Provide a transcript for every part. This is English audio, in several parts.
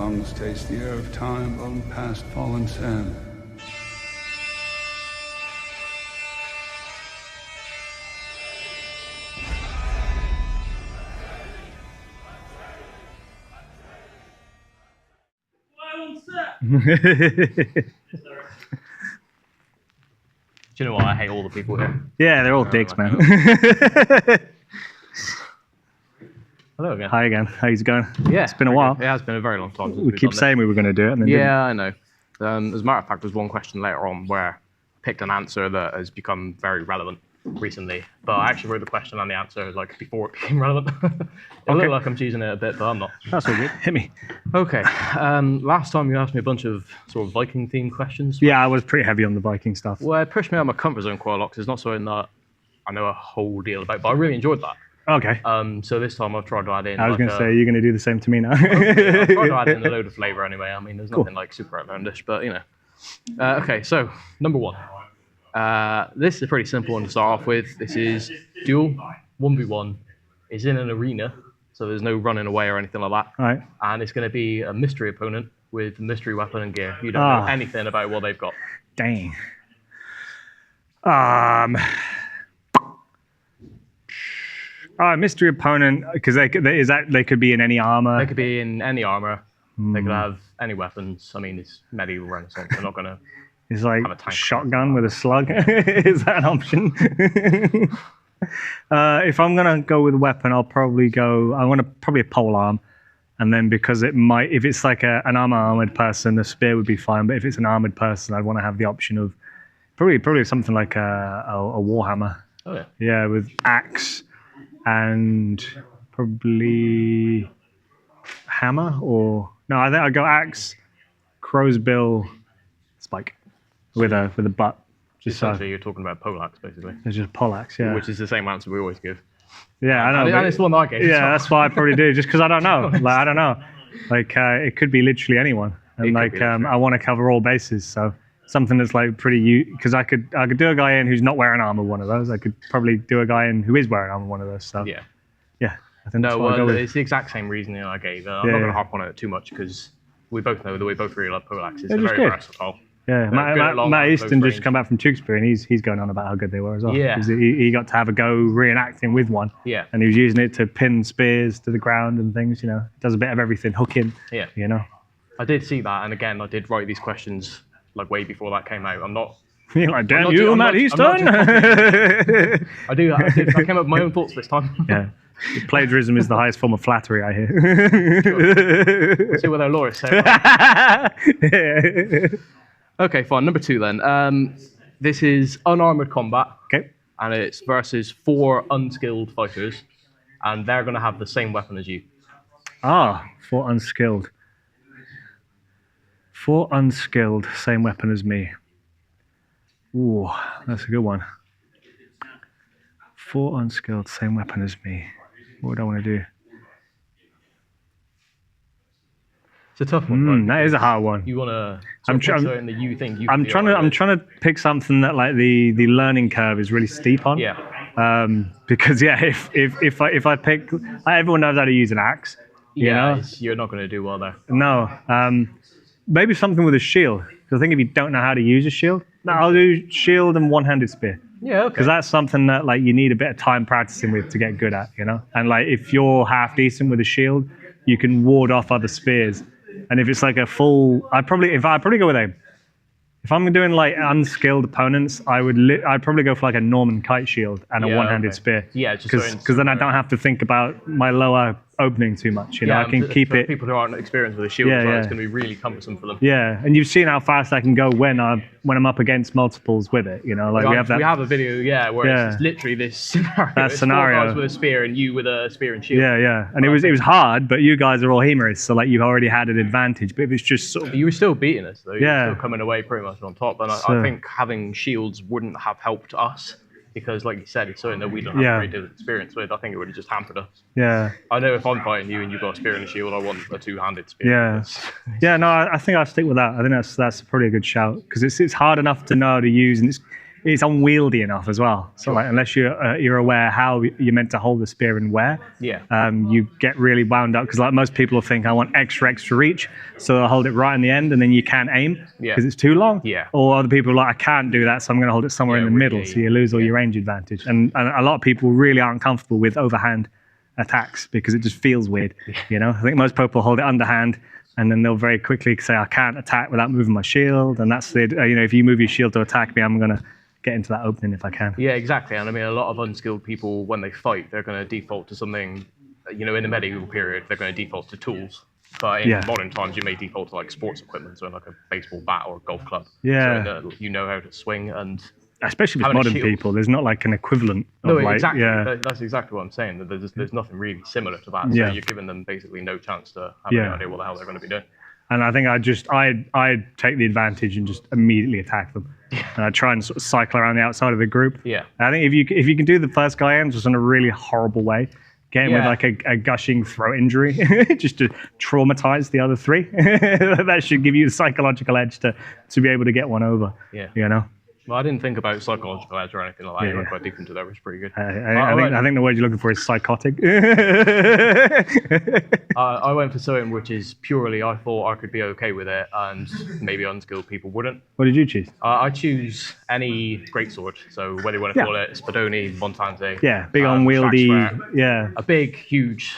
lungs taste the air of time blown past fallen sand. Do you know what? I hate all the people here. Yeah, they're all dicks, man. Hello again. Hi again. How's it going? Yeah, It's been a while. It has been a very long time since We we've keep done saying we were going to do it, and then this. Yeah, I know. As a matter of fact, there's one question later on where I picked an answer that has become very relevant recently. But I actually wrote the question and the answer like before it became relevant. It looked like I'm choosing it a bit, but I'm not. That's all good. Hit me. Okay. Last time you asked me a bunch of sort of Viking-themed questions. Yeah, I was pretty heavy on the Viking stuff. Well, it pushed me out of my comfort zone quite a lot because it's not something that I know a whole deal about, but I really enjoyed that. Okay. So this time I've tried to add in. I was going to say, you're going to do the same to me now. Okay, I've tried to add in a load of flavour anyway. I mean, there's nothing like super outlandish, but you know. Okay, so number one. This is a pretty simple one to start off with. This is duel 1v1. It's in an arena, so there's no running away or anything like that. All right. And it's going to be a mystery opponent with mystery weapon and gear. You don't know anything about what they've got. Dang. Mystery opponent, because they could be in any armor. They could be in any armor. They could have any weapons. I mean, it's medieval Renaissance. They're not going to. It's like a shotgun with a slug. Is that an option? If I'm gonna go with a weapon, I'll probably go. I want probably a pole arm, and then because it might, if it's like an armored person, a spear would be fine. But if it's an armored person, I'd want to have the option of probably something like a warhammer. Oh yeah. Yeah, with axe and probably hammer or no. I think I'd go axe, crow's bill, spike. With a butt. Just essentially, you're talking about poleaxe, basically. It's just poleaxe, yeah. Which is the same answer we always give. Yeah, I know. And it's the one that I gave. Yeah, that's why I probably do, just because I don't know. Like, I don't know. Like, it could be literally anyone, and like, I want to cover all bases. So something that's like pretty, because I could do a guy in who's not wearing armor, one of those. I could probably do a guy in who is wearing armor, one of those. So yeah. I think that's what I'll go with. It's the exact same reasoning I gave. I'm not going to harp on it too much because we both know that we both really love poleaxes. They're very versatile. Yeah, Matt Easton just come back from Tewkesbury, and he's going on about how good they were as well. Yeah, he got to have a go reenacting with one. Yeah, and he was using it to pin spears to the ground and things. You know, does a bit of everything, hooking. Yeah, you know. I did see that, and again, I did write these questions like way before that came out. I'm not. You're like, damn you, Matt Easton. I came up with my own thoughts this time. Yeah. Plagiarism is the highest form of flattery, I hear. Sure. Let's see what their lawyers say. Okay, fine. Number two then. This is unarmored combat. Okay. And it's versus 4 unskilled fighters, and they're going to have the same weapon as you. 4 unskilled. 4 unskilled, same weapon as me. Ooh, that's a good one. 4 unskilled, same weapon as me. What would I want to do? It's a tough one. Right? That is a hard one. You want to pick something that you think you. I'm trying to pick something that like the learning curve is really steep on. Yeah. Because if I pick, everyone knows how to use an axe. You know? You're not going to do well there. No. Maybe something with a shield. Because I think if you don't know how to use a shield, I'll do shield and one-handed spear. Yeah, okay. Because that's something that like you need a bit of time practicing with to get good at, you know. And like if you're half decent with a shield, you can ward off other spears. And if it's like a full, I'd probably go with aim. If I'm doing like unskilled opponents, I'd probably go for like a Norman kite shield and a one-handed spear. Yeah, because then I don't have to think about my lower opening too much. You know, I can keep it. People who aren't experienced with a shield, it's going to be really cumbersome for them. Yeah, and you've seen how fast I can go when I'm up against multiples with it. You know, like we have a video, where it's literally this scenario. That scenario. 4 guys with a spear and you with a spear and shield. Yeah, and it was hard, but you guys are all HEMAists, so like you've already had an advantage. But if it's just sort of, you were still beating us though. You were still coming away pretty much on top, and I think having shields wouldn't have helped us. Because, like you said, it's something that we don't have a great deal of experience with. I think it would have just hampered us. Yeah. I know if I'm fighting you and you've got a spear and a shield, I want a 2-handed spear. Yeah. Yeah. No, I think I'll stick with that. I think that's probably a good shout because it's hard enough to know how to use, and it's unwieldy enough as well. So like, unless you're aware how you're meant to hold the spear and where, you get really wound up because like most people will think I want extra reach, so they'll hold it right in the end, and then you can't aim because it's too long. Or other people are like, I can't do that, so I'm going to hold it somewhere in the middle, so you lose all your range advantage. And a lot of people really aren't comfortable with overhand attacks because it just feels weird. You know, I think most people hold it underhand. And then they'll very quickly say, I can't attack without moving my shield. And that's the, you know, if you move your shield to attack me, I'm going to get into that opening if I can. Yeah, exactly. And I mean, a lot of unskilled people, when they fight, they're going to default to something, you know, in the medieval period, they're going to default to tools. But in modern times, you may default to like sports equipment, so like a baseball bat or a golf club. Yeah. So you know how to swing and... Especially with modern people, there's not like an equivalent of exactly. That's exactly what I'm saying. That there's nothing really similar to that. So you're giving them basically no chance to have any idea what the hell they're going to be doing. And I think I'd take the advantage and just immediately attack them. And I try and sort of cycle around the outside of the group. Yeah. And I think if you can do the first guy in just in a really horrible way, get him with like a gushing throat injury, just to traumatize the other three, that should give you the psychological edge to be able to get one over. Yeah. You know. Well, I didn't think about psychological edge or anything like that. You went quite deep into that, which is pretty good. I think the word you're looking for is psychotic. I went for something which is purely, I thought I could be okay with it, and maybe unskilled people wouldn't. What did you choose? I choose any greatsword. So whether you want to call it Spadoni, Montante. Yeah, big unwieldy. A big, huge...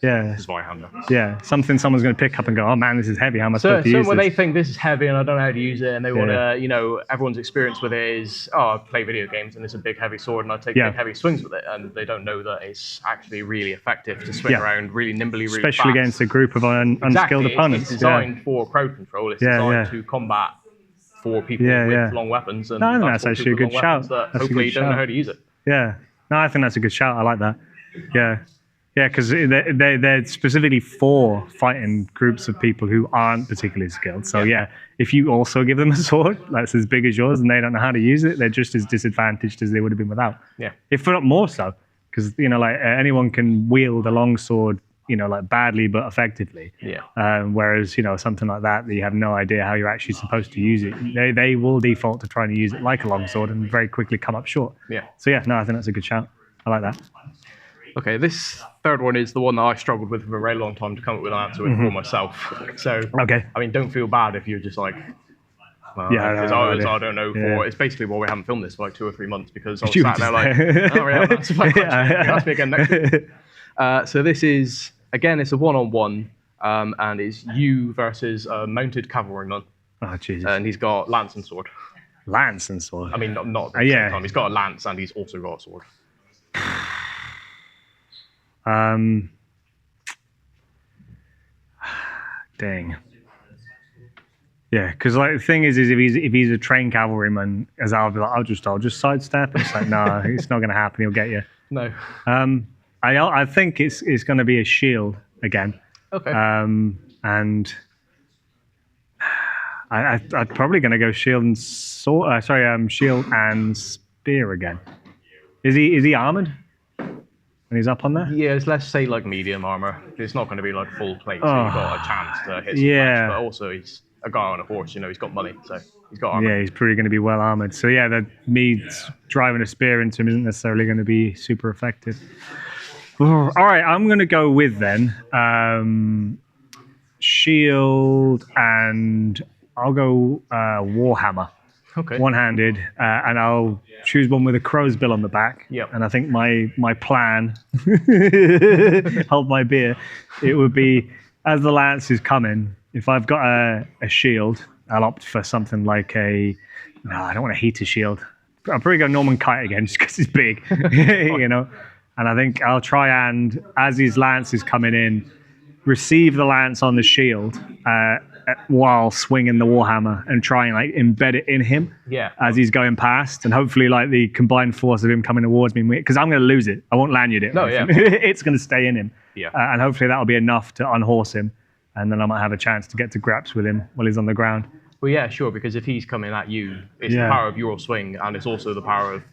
Zweihander. Yeah, something someone's going to pick up and go, oh man, this is heavy. How am I supposed to use this? When they think this is heavy and I don't know how to use it, and they want to, you know, everyone's experience with it is, I play video games and it's a big heavy sword and I take big heavy swings with it, and they don't know that it's actually really effective to swing around really nimbly, really especially fast. Against a group of unskilled opponents. It's designed for crowd control. It's designed to combat for people with long weapons. And I think that's actually a good shout. Hopefully you don't know how to use it. Yeah. No, I think that's a good shout. I like that. Yeah. Yeah, because they're specifically for fighting groups of people who aren't particularly skilled. So if you also give them a sword that's as big as yours and they don't know how to use it, they're just as disadvantaged as they would have been without. Yeah. If not more so, because you know, like anyone can wield a long sword, you know, like badly but effectively. Yeah. Whereas you know something like that you have no idea how you're actually supposed to use it. They will default to trying to use it like a long sword and very quickly come up short. Yeah. So I think that's a good shout. I like that. Okay, this third one is the one that I struggled with for a very long time to come up with an answer with for myself. So, I mean, don't feel bad if you're just like, well, I don't know. It's basically why we haven't filmed this for like 2 or 3 months, because I was sat there like, I don't really have an answer for that question. Ask me again next week. So this is, again, it's a one-on-one, and it's you versus a mounted cavalryman. Oh, Jesus. And he's got lance and sword. Lance and sword? I mean, not at the same time. He's got a lance and he's also got a sword. Dang. Yeah, because like the thing is if he's a trained cavalryman, as I'll be like, I'll just sidestep. It's like, no, it's not going to happen. He'll get you. No. I think it's going to be a shield again. Okay. And I'm probably going to go shield and sword. Shield and spear again. Is he armored? And he's up on there? Yeah, let's say like medium armor. It's not going to be like full plate, so you've got a chance to hit some match, but also he's a guy on a horse, you know, he's got money, so he's got armor. Yeah, he's probably going to be well armored. So me driving a spear into him isn't necessarily going to be super effective. All right, I'm going to go with then shield, and I'll go Warhammer. Okay. One-handed, and I'll choose one with a crow's bill on the back. Yep. And I think my plan, hold my beer, it would be as the lance is coming, if I've got a shield, I'll opt for something like I don't want a heater shield. I'll probably go Norman Kite again just because it's big, you know. And I think I'll try and, as his lance is coming in, receive the lance on the shield while swinging the warhammer and try and like embed it in him as he's going past, and hopefully like the combined force of him coming towards me, because I'm going to lose it. I won't lanyard it. It's going to stay in him. And hopefully that'll be enough to unhorse him, and then I might have a chance to get to grips with him while he's on the ground. Well, yeah, sure, because if he's coming at you, it's the power of your swing, and it's also the power of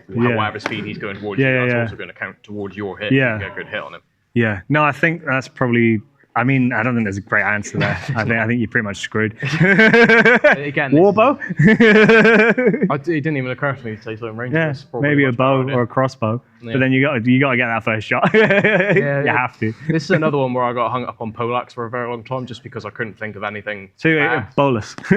whatever speed he's going towards you. That's also going to count towards your hit. You get a good hit on him. Yeah. No, I think that's probably I mean, I don't think there's a great answer there. I think you're pretty much screwed. Again, Warbow? it didn't even occur to me to say something rangeless. Yeah, maybe a bow or a crossbow. Yeah. But then you got to get that first shot. You have to. This is another one where I got hung up on poleaxe for a very long time just because I couldn't think of anything. So bolus. But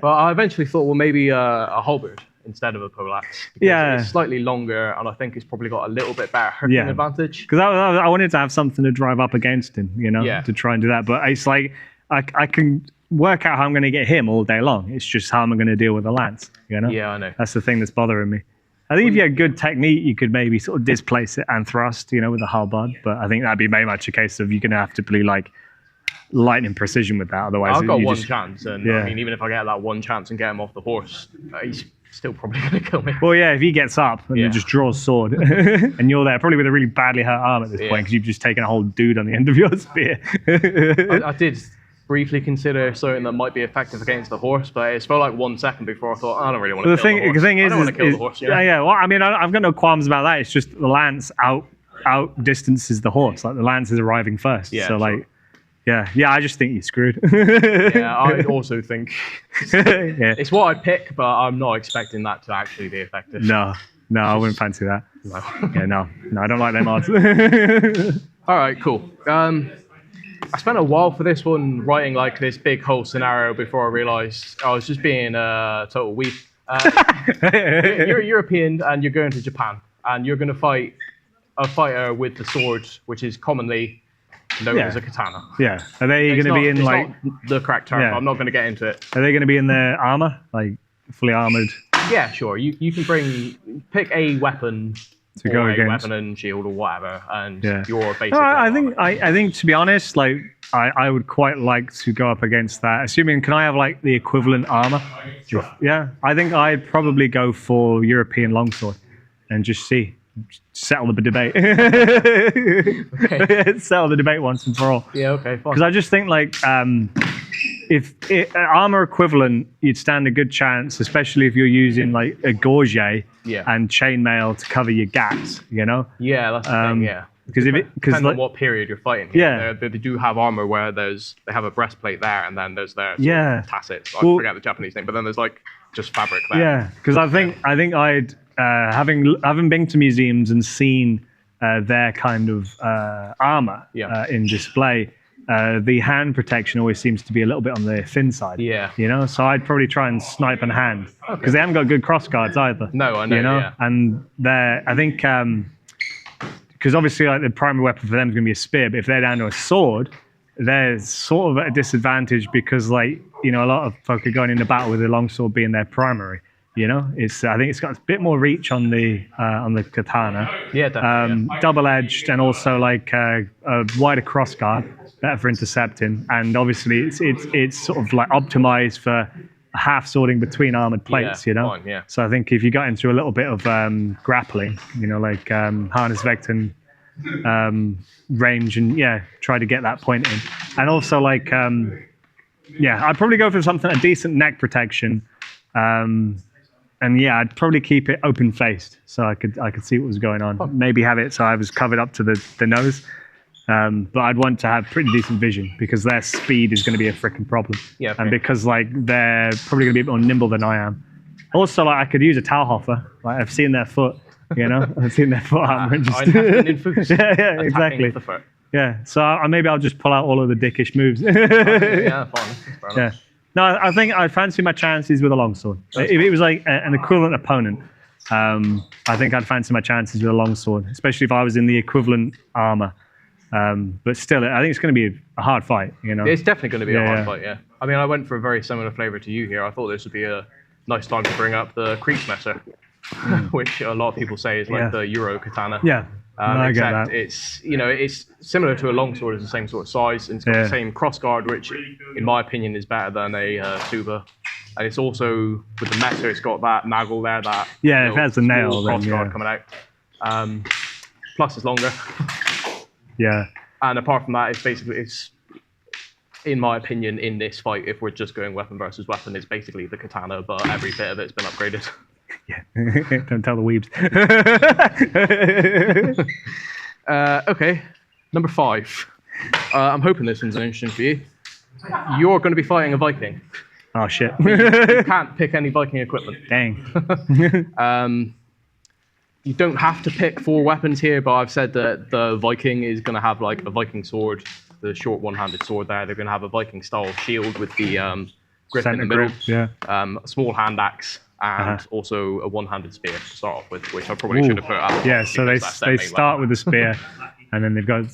I eventually thought, well, maybe a halberd instead of a poleaxe. Yeah. It's slightly longer, and I think it's probably got a little bit better hurting advantage. Because I wanted to have something to drive up against him, to try and do that. But it's like, I can work out how I'm going to get him all day long. It's just how I'm going to deal with the lance, Yeah, I know. That's the thing that's bothering me. I think if you had good technique, you could maybe sort of displace it and thrust, with a halberd. But I think that'd be very much a case of you're going to have to be like lightning precision with that. Otherwise, I've got one chance. And I mean, even if I get that one chance and get him off the horse, he's still probably going to kill me. Well, yeah, if he gets up and just draws sword and you're there, probably with a really badly hurt arm at this point because you've just taken a whole dude on the end of your spear. I did briefly consider something that might be effective against the horse, but it felt like 1 second before I thought, I don't really want to kill the horse. The thing is, I don't want to kill the horse. Yeah. Well, I mean, I've got no qualms about that. It's just the lance out distances the horse. Like the lance is arriving first. Yeah, so like, yeah, I just think you're screwed. Yeah, I also think it's what I'd pick, but I'm not expecting that to actually be effective. No, I wouldn't fancy that. No. Yeah, no, I don't like them odds. All right, cool. I spent a while for this one writing like this big whole scenario before I realized I was just being a total weep. You're European and you're going to Japan and you're going to fight a fighter with the sword, which is commonly known as a katana. Yeah. Are they going to be in like the correct term? I'm not going to get into it. Are they going to be in their armor, like fully armored? Yeah, sure. You can pick a weapon. To go against weapon and shield or whatever, and your basic. I think to be honest, like I would quite like to go up against that. Assuming, can I have like the equivalent armor? Sure. Yeah, I think I'd probably go for European longsword, and just settle the debate. Okay. Settle the debate once and for all. Yeah. Okay. Fine. Because I just think like if armor equivalent, you'd stand a good chance, especially if you're using like a gorget and chainmail to cover your gaps. Yeah, that's the thing. Yeah. Because depends on what period you're fighting. Yeah, they do have armor where they have a breastplate there, and then there's their tassets. I forget the Japanese name, but then there's like just fabric there. Yeah, because I think I'd having been to museums and seen their kind of armor in display. The hand protection always seems to be a little bit on the thin side. Yeah. So I'd probably try and snipe and hand because they haven't got good cross guards either. No, I know. Yeah. And I think because obviously like the primary weapon for them is going to be a spear, but if they're down to a sword, they're sort of at a disadvantage because like a lot of folk are going into battle with the longsword being their primary. I think it's got a bit more reach on the katana. Yeah, definitely. Double-edged and also like a wider cross guard, better for intercepting. And obviously it's sort of like optimized for half swording between armored plates. Fine, So I think if you got into a little bit of grappling, like harness vector range and try to get that point in. And also like I'd probably go for a decent neck protection. And I'd probably keep it open-faced so I could see what was going on. Maybe have it so I was covered up to the nose. But I'd want to have pretty decent vision because their speed is going to be a freaking problem. Yeah. And because like they're probably going to be a bit more nimble than I am. Also, like I could use a Talhoffer. Like I've seen their foot. I've seen their foot armor. Yeah, exactly. The foot. Yeah. So maybe I'll just pull out all of the dickish moves. Yeah, fine. Yeah. No, I think I fancy my chances with a longsword. If it was like an equivalent opponent, I think I'd fancy my chances with a longsword, especially if I was in the equivalent armor. But still, I think it's going to be a hard fight. It's definitely going to be a hard fight. Yeah. I mean, I went for a very similar flavor to you here. I thought this would be a nice time to bring up the Kriegsmesser, which a lot of people say is like the Euro katana. Yeah. I get that. It's similar to a longsword. It's the same sort of size, and it's got the same crossguard, which, in my opinion, is better than a Tsuba. And it's also with the Messer, it's got that naggle there, that if that's a nail, then crossguard coming out. Plus, it's longer. Yeah. And apart from that, it's in my opinion, in this fight, if we're just going weapon versus weapon, it's basically the katana, but every bit of it's been upgraded. Yeah, don't tell the weebs. Okay, number 5. I'm hoping this one's interesting for you. You're going to be fighting a Viking. Oh shit! You can't pick any Viking equipment. Dang. You don't have to pick 4 weapons here, but I've said that the Viking is going to have like a Viking sword, the short one-handed sword there. They're going to have a Viking-style shield with the grip in the middle. Yeah. A small hand axe, and also a one-handed spear to start off with, which I probably should have put up. Yeah, so they start with the spear, and then they've got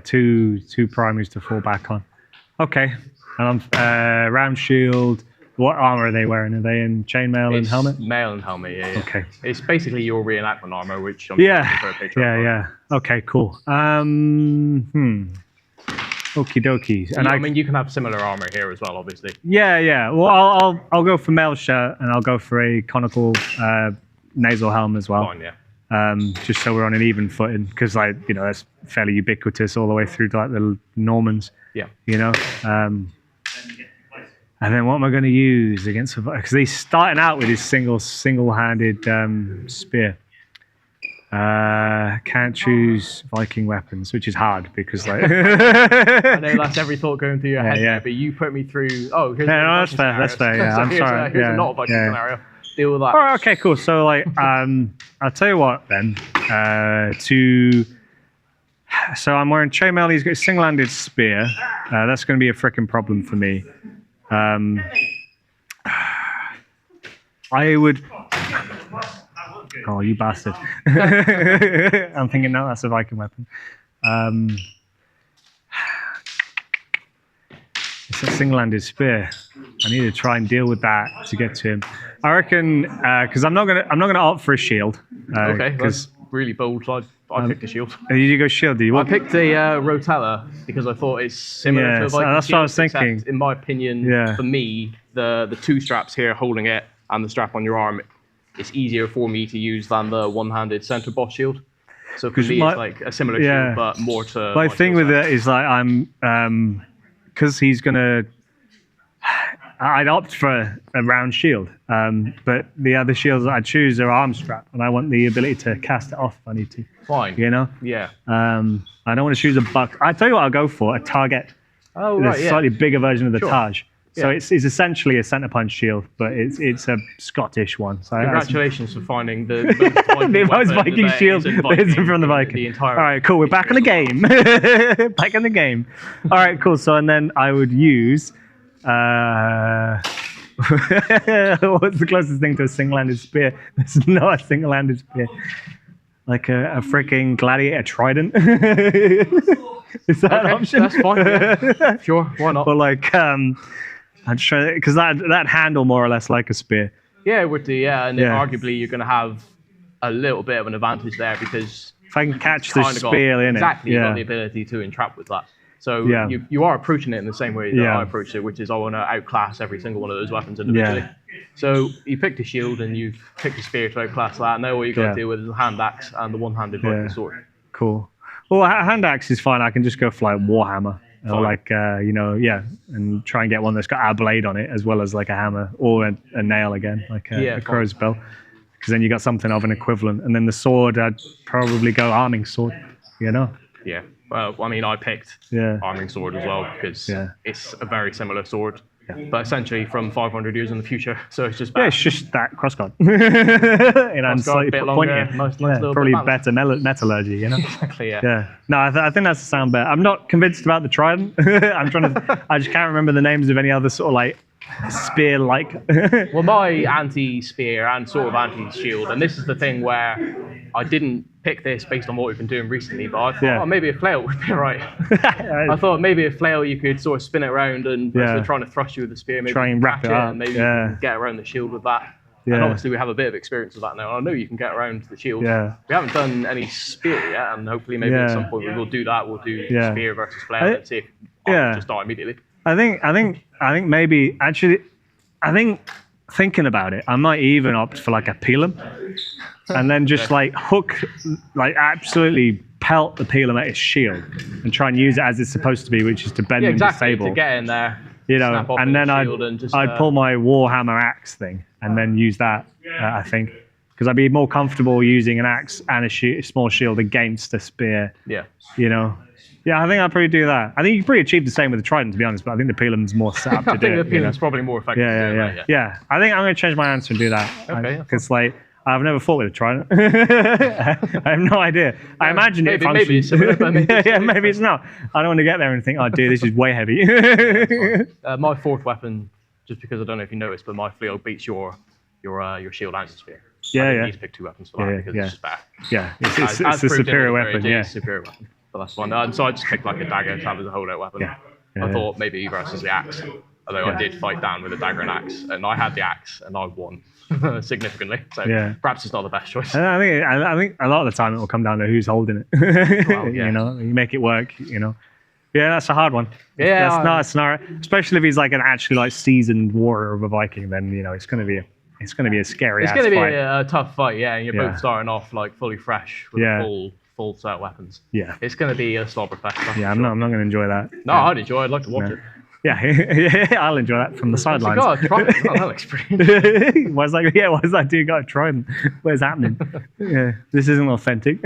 two primaries to fall back on. Okay, and I'm round shield. What armor are they wearing? Are they in chainmail and helmet? Mail and helmet, yeah. Okay. It's basically your reenactment armor, which I'm yeah. Okay, cool. Okie dokie. And I mean, you can have similar armor here as well, obviously. Yeah. Well, I'll go for mail shirt, and I'll go for a conical nasal helm as well. Fine, yeah. Just so we're on an even footing, because that's fairly ubiquitous all the way through to like the Normans. Yeah. And then what am I going to use against? Because he's starting out with his single-handed spear. Can't choose Viking weapons, which is hard because like. I know that's every thought going through your head there, but you put me through. Oh, here's that's fair. That's fair. Yeah, I'm sorry. Here's not a Viking scenario. Deal with that. All right. Okay. Cool. So like, I'll tell you what then. So I'm wearing chainmail. He's got a single-handed spear. That's going to be a freaking problem for me. I would. Oh, you bastard! I'm thinking now that's a Viking weapon. It's a single-handed spear. I need to try and deal with that to get to him. I reckon because I'm not gonna opt for a shield. Okay, that's really bold. So I picked a shield. Did you go shield? Did you? I picked a rotella because I thought it's similar to a Viking that's shield, what I was thinking. In my opinion, for me, the 2 straps here holding it and the strap on your arm, it's easier for me to use than the one-handed center boss shield. So for me, it's like a similar shield, but more to. My thing with it is like I'm because he's gonna. I'd opt for a round shield, but the other shields that I choose are arm strap, and I want the ability to cast it off if I need to. Fine. Yeah. I don't want to choose a buck. I tell you what, I'll go for a target. Oh right, a slightly bigger version of the Taj. Yeah. So it's essentially a centre punch shield, but it's a Scottish one. So congratulations for finding the most Viking shield from the Viking. The entire. All right, cool. We're back in the game. Back in the game. All right, cool. So and then I would use. What's the closest thing to a single-handed spear? There's not a single-handed spear. Like a freaking gladiator trident. Is that an option? That's fine. Yeah. Sure, why not? Or like I'm trying because that handle more or less like a spear. Yeah, it would do. Yeah, and then arguably you're going to have a little bit of an advantage there because if I can catch the spear in it, exactly, you've got the ability to entrap with that. So you are approaching it in the same way that I approached it, which is I want to outclass every single one of those weapons individually. So you picked a shield and you've picked a spear to outclass that. Now all you've got to deal with is a hand axe and the one-handed Viking sword. Cool. Well, hand axe is fine. I can just go for like warhammer or like and try and get one that's got a blade on it as well as like a hammer or a nail again, like a crow's bill. Because then you got something of an equivalent. And then the sword, I'd probably go arming sword. Yeah. Well, I mean, I picked arming sword as well because it's a very similar sword, but essentially from 500 years in the future. So it's just it's just that crossguard. And slightly pointier. Nice probably better metallurgy. Exactly. Yeah. No, I think that's the sound bet. I'm not convinced about the trident. I just can't remember the names of any other sort of like spear-like. Well, my anti-spear and sort of anti-shield, and this is the thing where I didn't pick this based on what we've been doing recently, but I thought maybe a flail would be right. I thought maybe a flail you could sort of spin it around and instead of trying to thrust you with the spear, maybe try and wrap it up, and maybe you can get around the shield with that. And obviously we have a bit of experience with that now. I know you can get around the shield. Yeah. We haven't done any spear yet, and hopefully maybe at some point we will do that. We'll do spear versus flail and see if I can just die immediately. I think maybe actually, thinking about it, I might even opt for like a pilum, and then just like hook, like absolutely pelt the pilum at his shield, and try and use it as it's supposed to be, which is to bend and disable. To get in there, and then I'd pull my warhammer axe thing, and then use that. I think because I'd be more comfortable using an axe and a small shield against a spear. Yeah. You know. Yeah, I think I'd probably do that. I think you could probably achieve the same with the trident, to be honest. But I think the Pilum's more set up to do it. I think the Pilum's probably more effective. Yeah. I think I'm going to change my answer and do that. Okay. Because like I've never fought with a trident. I have no idea. I imagine it functions. Maybe it's similar, but maybe it's not. I don't want to get there and think, oh, dude, this is way heavy. My fourth weapon, just because I don't know if you noticed, but my Fleo beats your shield and spear. I need to pick 2 weapons for that because it's just better. Yeah, it's a superior weapon. Yeah, superior weapon. But that's fine. So I just picked like a dagger to have as a holdout weapon. I thought maybe versus the axe, although I did fight down with a dagger and axe, and I had the axe and I won significantly. So perhaps it's not the best choice. I think a lot of the time it will come down to who's holding it. Well, You know, you make it work. You know. Yeah, that's a hard one. Yeah, that's not a scenario, especially if he's like an actually like seasoned warrior of a Viking. Then you know it's going to be a scary. It's going to be a tough fight. Yeah, and you're both starting off like fully fresh with full set of weapons. Yeah, it's going to be a slobber fest. Yeah, I'm not going to enjoy that. No, I'd enjoy it. I'd like to watch it. Yeah, I'll enjoy that from the sidelines. God, try it. Oh, that looks pretty. Why's that dude got a trident? What's happening? Yeah, this isn't authentic.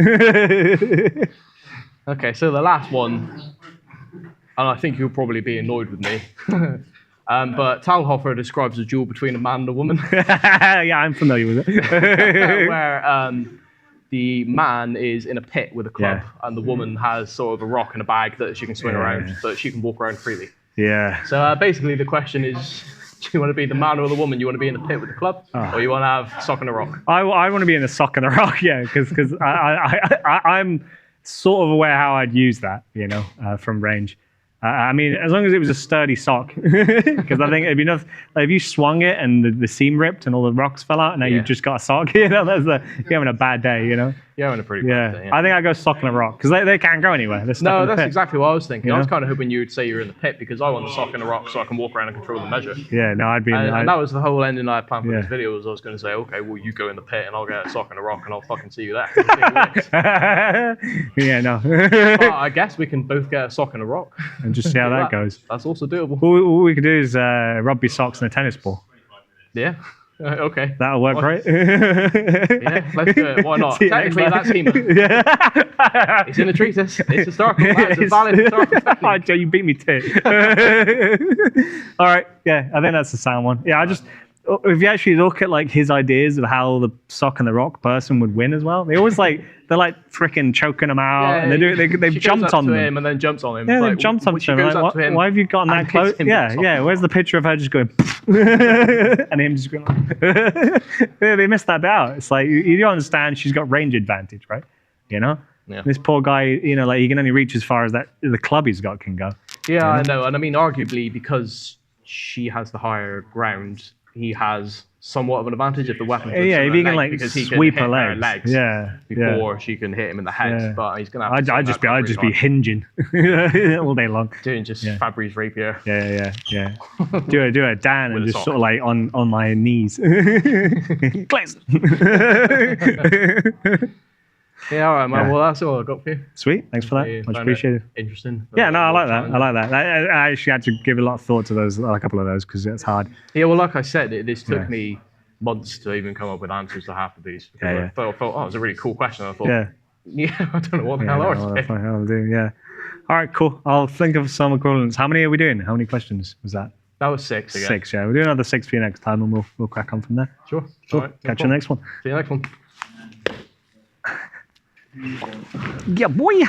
Okay, so the last one, and I think you'll probably be annoyed with me. But Talhofer describes a duel between a man and a woman. Yeah, I'm familiar with it. Where the man is in a pit with a club, and the woman has sort of a rock and a bag that she can swing around, so that she can walk around freely. Yeah. So basically the question is, do you want to be the man or the woman? You want to be in the pit with the club, or you want to have sock and a rock? I want to be in the sock and the rock, yeah, because I'm sort of aware how I'd use that, you know, from range. I mean, as long as it was a sturdy sock, because I think it'd be enough. Like, if you swung it and the seam ripped and all the rocks fell out, and now you've just got a sock, you know, you're having a bad day, you know. You're having a pretty bad day. Yeah. I think I'd go sock and a rock because they can't go anywhere. No, that's exactly what I was thinking. I was kind of hoping you'd say you're in the pit because I want the sock and a rock so I can walk around and control the measure. Yeah, no, I'd be. And that was the whole ending I had planned for this video. Was I was going to say, okay, well, you go in the pit and I'll get a sock and a rock and I'll fucking see you there. Yeah, no. But I guess we can both get a sock and a rock and just see how that goes. That's also doable. All we could do is rugby socks and a tennis ball. Yeah. Okay. That'll work, right? Yeah, let's do it. Why not? Technically, that's HEMA. Yeah. It's in the treatise. It's historical. That's a valid historical fact. You beat me too. All right. Yeah, I think that's the sound one. Yeah, if you actually look at like his ideas of how the sock and the rock person would win as well, they're like freaking choking him out, and they've jumped on them. Him and then jumps on him. Yeah, they've jumped on him. Like, why have you gotten that close? Yeah. Where's the picture of her just going and him just going? They missed that bit out. It's like you don't understand. She's got range advantage, right? You know. Yeah. This poor guy, you know, like he can only reach as far as the club he's got can go. Yeah, I know, and I mean, arguably because she has the higher ground, he has somewhat of an advantage if the weapon. Yeah, if he can like sweep her legs. Before she can hit him in the head, but he's gonna. I'd just be hinging all day long, doing just Fabri's rapier. Yeah. do a Dan and just sort of like on my knees. Yeah, all right, man. Well, that's all I got for you. Sweet, thanks for that. Much appreciated. Interesting. Yeah, no, I like that. I actually had to give a lot of thought to those, a couple of those, because it's hard. Yeah, well, like I said, this took me months to even come up with answers to half of these. I thought, oh, it was a really cool question. I thought, I don't know what the hell I'll do. Yeah. All right, cool. I'll think of some equivalents. How many are we doing? How many questions was that? That was 6 again. 6, yeah. We'll do another 6 for you next time, and we'll crack on from there. Sure. All right, catch you next one. See you next one. Yeah, boy.